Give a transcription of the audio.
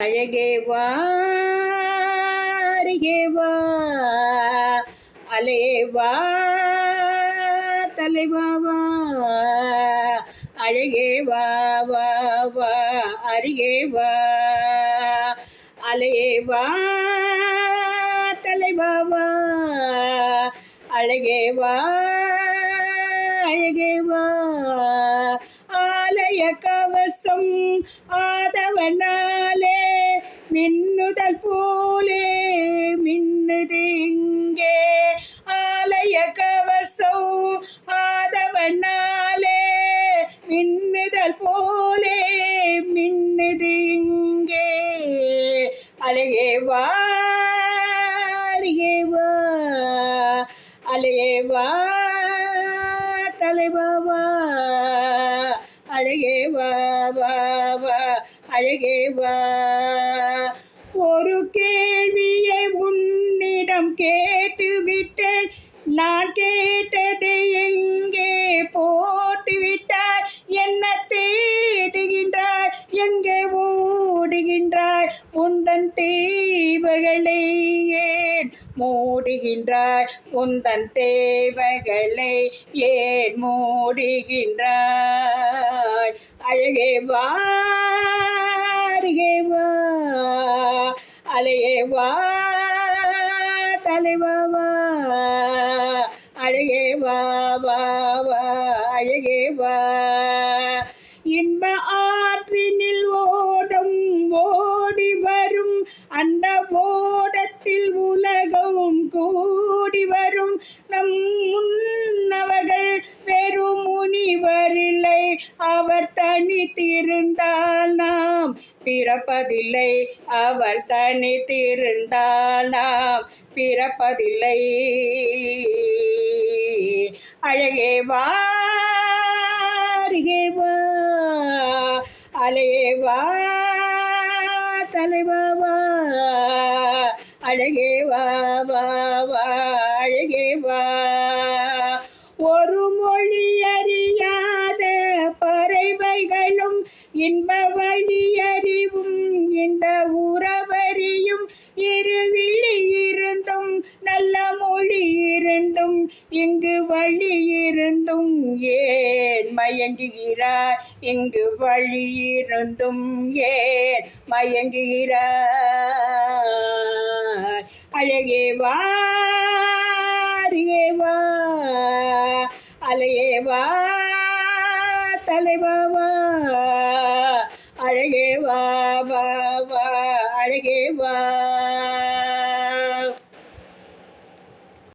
அழகே வா அருகே வா அலையே வா தலைவா வா அழகே வா வா வா அருகே வா அலையே வா தலைவா வா அழகே வா அழகே வா ஆலய கவசம் ஆதவனாலே மின்னுதல் போலே மின்னுது இங்கே ஆலய கவசம் ஆதவனாலே மின்னுதல் போலே மின்னுது இங்கே அழகே வா அருகே வா அலையே வா தலைவா வா அழகே வா வா வா அழகே வா ஒரு கேள்வியை உன்னிடம் கேட்டுவிட்டேன் நான் கேட்டதை எங்கே போட்டுவிட்டாய் என்ன தேடுகின்றாய் எங்கே ஓடுகின்றாய் உந்தன் தேவைகளை ஏன் மூடுகின்றாய் உந்தன் தேவைகளை ஏன் மூடுகின்றாய் அழகே வா அருகே வா அலையே வா தலைவா வா அழகே வா வா வா அழகே வா இன்ப ஆற்றினில் ஓடம் ஓடி வரும் அந்த ஓடத்தில் உலகம் கூடி வரும் நம் முன்னவர்கள் வெறும் முனிவரில்லை அவர் தனித்திருந்தால் நாம் பிறப்பதில்லை அவர் தனித்திருந்தால் நாம் பிறப்பதில்லை அழகே வா அருகே வா அலையே வா தலைவா வா அழகே வா வா வா அழகே வா ஒரு மொழி அறியாத பறவைகளும் இன்ப வழி அறிவும் இந்த உறவறியும் இருவிழி இருந்தும் நல்ல மொழி இருந்தும் இங்கு வழி இருந்தும் ஏன் மயங்குகிறார் இங்கு வழி இருந்தும் ஏன் மயங்குகிறார் அழகே வா அருகே வா அலையே வா தலைவா வா அழகே வா வா வா அழகே வா